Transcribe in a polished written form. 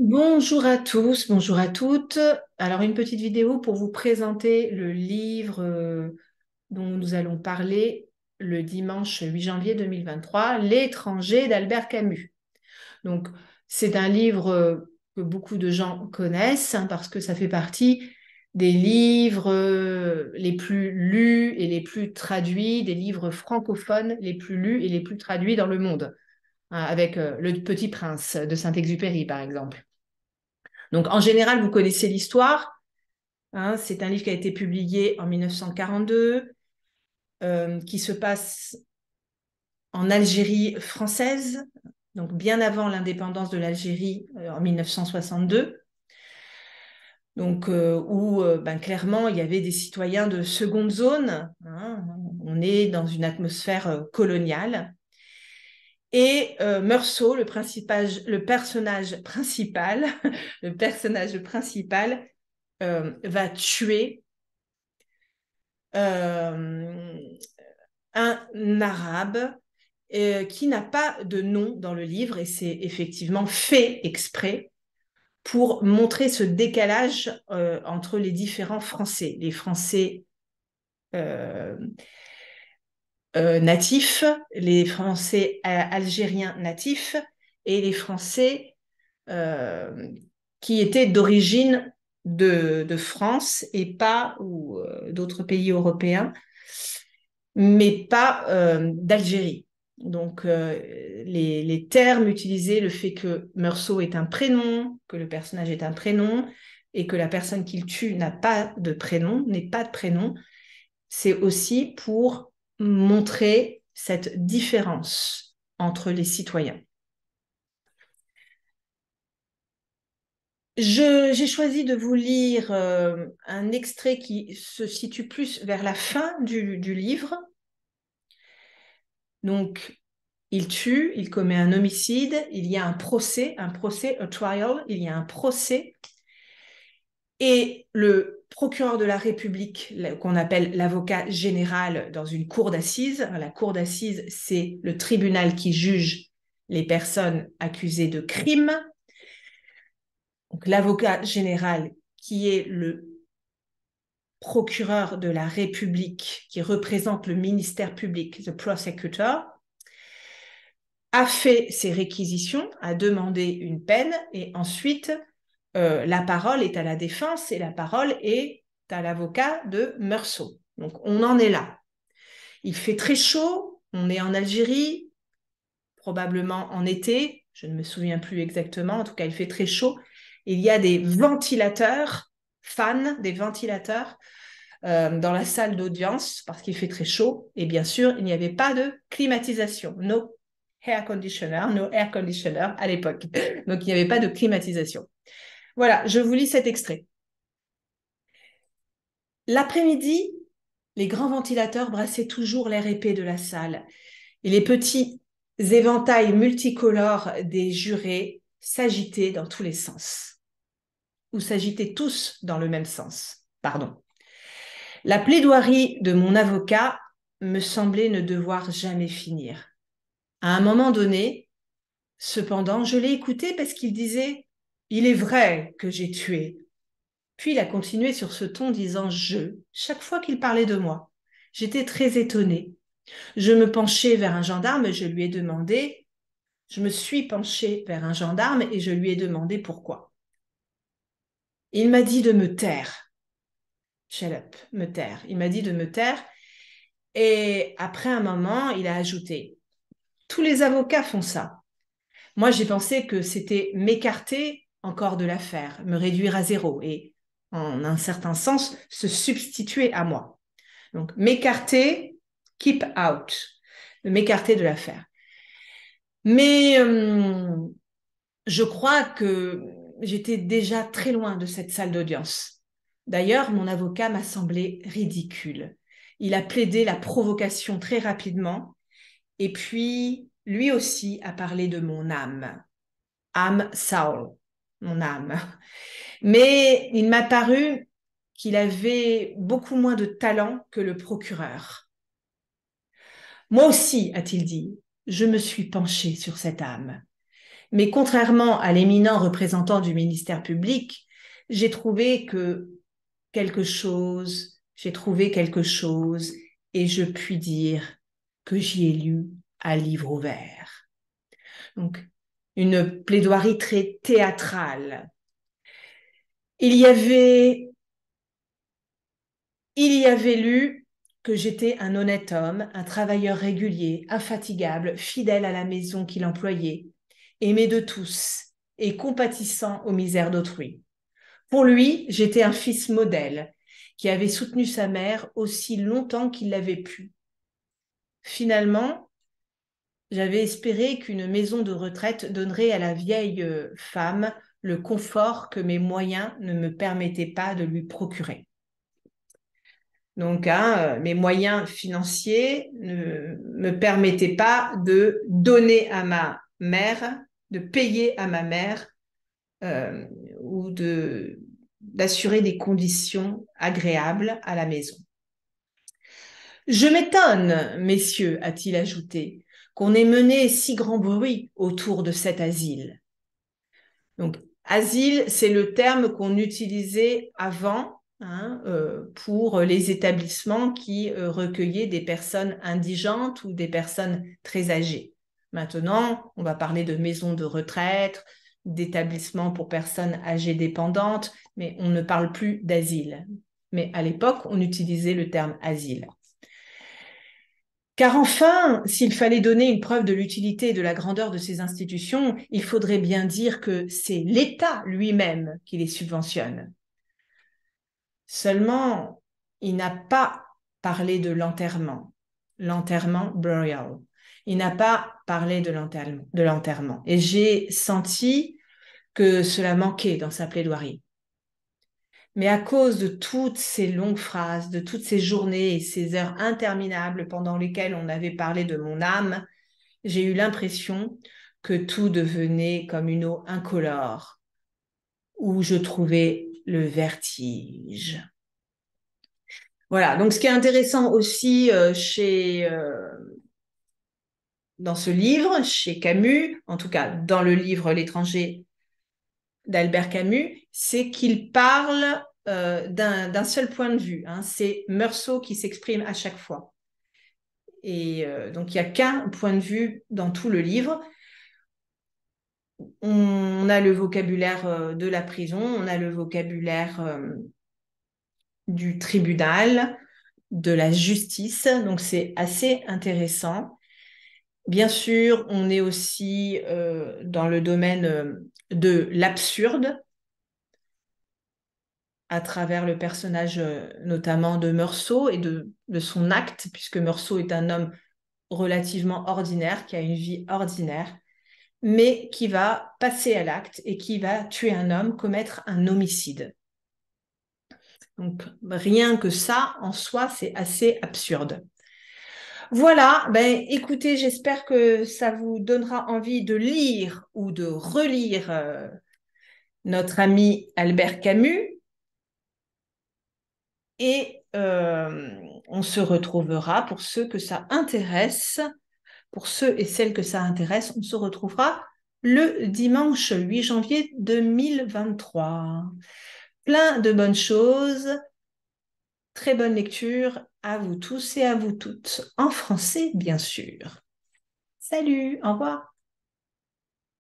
Bonjour à tous, bonjour à toutes. Alors, une petite vidéo pour vous présenter le livre dont nous allons parler le dimanche 8 janvier 2023, L'étranger d'Albert Camus. Donc, c'est un livre que beaucoup de gens connaissent parce que ça fait partie des livres les plus lus et les plus traduits, des livres francophones les plus lus et les plus traduits dans le monde, hein, avec Le Petit Prince de Saint-Exupéry, par exemple. Donc, en général, vous connaissez l'histoire, hein. C'est un livre qui a été publié en 1942, qui se passe en Algérie française, donc bien avant l'indépendance de l'Algérie en 1962. Donc, où clairement il y avait des citoyens de seconde zone, hein. On est dans une atmosphère coloniale. Et Meursault, le personnage principal, le personnage principal va tuer euh, un arabe qui n'a pas de nom dans le livre, et c'est effectivement fait exprès pour montrer ce décalage entre les différents Français, les Français euh, natifs, les Français algériens natifs et les Français euh, qui étaient d'origine de France et pas ou d'autres pays européens, mais pas d'Algérie. Donc, les termes utilisés, le fait que Meursault est un prénom, que le personnage est un prénom, et que la personne qu'il tue n'a pas de prénom, n'est pas de prénom, c'est aussi pour montrer cette différence entre les citoyens. J'ai choisi de vous lire un extrait qui se situe plus vers la fin du livre. Donc, il tue, il commet un homicide, il y a un procès, a trial, il y a un procès, et le procureur de la République, qu'on appelle l'avocat général dans une cour d'assises, la cour d'assises, c'est le tribunal qui juge les personnes accusées de crime. Donc, l'avocat général, qui est le procureur de la République, qui représente le ministère public, the prosecutor, a fait ses réquisitions, a demandé une peine, et ensuite la parole est à la défense et la parole est à l'avocat de Meursault. Donc on en est là. Il fait très chaud, on est en Algérie, probablement en été, je ne me souviens plus exactement, en tout cas il fait très chaud. Il y a des ventilateurs, fans, des ventilateurs dans la salle d'audience parce qu'il fait très chaud. Et bien sûr, il n'y avait pas de climatisation. No air conditioner à l'époque. Donc, il n'y avait pas de climatisation. Voilà, je vous lis cet extrait. L'après-midi, les grands ventilateurs brassaient toujours l'air épais de la salle et les petits éventails multicolores des jurés s'agitaient dans tous les sens, ou s'agitaient tous dans le même sens. Pardon. La plaidoirie de mon avocat me semblait ne devoir jamais finir. À un moment donné, cependant, je l'ai écouté parce qu'il disait « Il est vrai que j'ai tué ». Puis il a continué sur ce ton disant « je » chaque fois qu'il parlait de moi. J'étais très étonnée. Je me penchai vers un gendarme et je lui ai demandé, je me suis penchée vers un gendarme et je lui ai demandé pourquoi. Il m'a dit de me taire. Shut up, me taire. Il m'a dit de me taire. Et après un moment, il a ajouté, tous les avocats font ça. Moi, j'ai pensé que c'était m'écarter encore de l'affaire, me réduire à zéro et, en un certain sens, se substituer à moi. Donc, m'écarter, keep out, m'écarter de l'affaire. Mais je crois que j'étais déjà très loin de cette salle d'audience. D'ailleurs, mon avocat m'a semblé ridicule. Il a plaidé la provocation très rapidement et puis lui aussi a parlé de mon âme Saul, mon âme. Mais il m'a paru qu'il avait beaucoup moins de talent que le procureur. Moi aussi, a-t-il dit, je me suis penché sur cette âme. Mais contrairement à l'éminent représentant du ministère public, j'ai trouvé j'ai trouvé quelque chose, et je puis dire que j'y ai lu à livre ouvert. Donc, une plaidoirie très théâtrale. Il y avait, il y avait lu que j'étais un honnête homme, un travailleur régulier, infatigable, fidèle à la maison qu'il employait, aimé de tous et compatissant aux misères d'autrui. Pour lui, j'étais un fils modèle qui avait soutenu sa mère aussi longtemps qu'il l'avait pu. Finalement, j'avais espéré qu'une maison de retraite donnerait à la vieille femme le confort que mes moyens ne me permettaient pas de lui procurer. Donc, mes moyens financiers ne me permettaient pas de donner à ma mère, de payer à ma mère euh, ou d'assurer des conditions agréables à la maison. Je m'étonne, messieurs, a-t-il ajouté, qu'on ait mené si grand bruit autour de cet asile. Donc, asile, c'est le terme qu'on utilisait avant pour les établissements qui recueillaient des personnes indigentes ou des personnes très âgées. Maintenant, on va parler de maisons de retraite, d'établissements pour personnes âgées dépendantes, mais on ne parle plus d'asile. Mais à l'époque, on utilisait le terme asile. Car enfin, s'il fallait donner une preuve de l'utilité et de la grandeur de ces institutions, il faudrait bien dire que c'est l'État lui-même qui les subventionne. Seulement, il n'a pas parlé de l'enterrement burial. Il n'a pas parlé de l'enterrement. Et j'ai senti que cela manquait dans sa plaidoirie. Mais à cause de toutes ces longues phrases, de toutes ces journées et ces heures interminables pendant lesquelles on avait parlé de mon âme, j'ai eu l'impression que tout devenait comme une eau incolore, où je trouvais le vertige. Voilà, donc ce qui est intéressant aussi dans ce livre, chez Camus, en tout cas dans le livre L'étranger d'Albert Camus, c'est qu'il parle d'un seul point de vue. C'est Meursault qui s'exprime à chaque fois. Et donc, il n'y a qu'un point de vue dans tout le livre. On a le vocabulaire de la prison, on a le vocabulaire du tribunal, de la justice. Donc, c'est assez intéressant. Bien sûr, on est aussi dans le domaine de l'absurde, à travers le personnage notamment de Meursault et de son acte, puisque Meursault est un homme relativement ordinaire, qui a une vie ordinaire, mais qui va passer à l'acte et qui va tuer un homme, commettre un homicide. Donc rien que ça, en soi, c'est assez absurde. Voilà, ben écoutez, j'espère que ça vous donnera envie de lire ou de relire notre ami Albert Camus. Et on se retrouvera pour ceux que ça intéresse, pour ceux et celles que ça intéresse, on se retrouvera le dimanche 8 janvier 2023. Plein de bonnes choses, très bonne lecture à vous tous et à vous toutes, en français bien sûr. Salut, au revoir.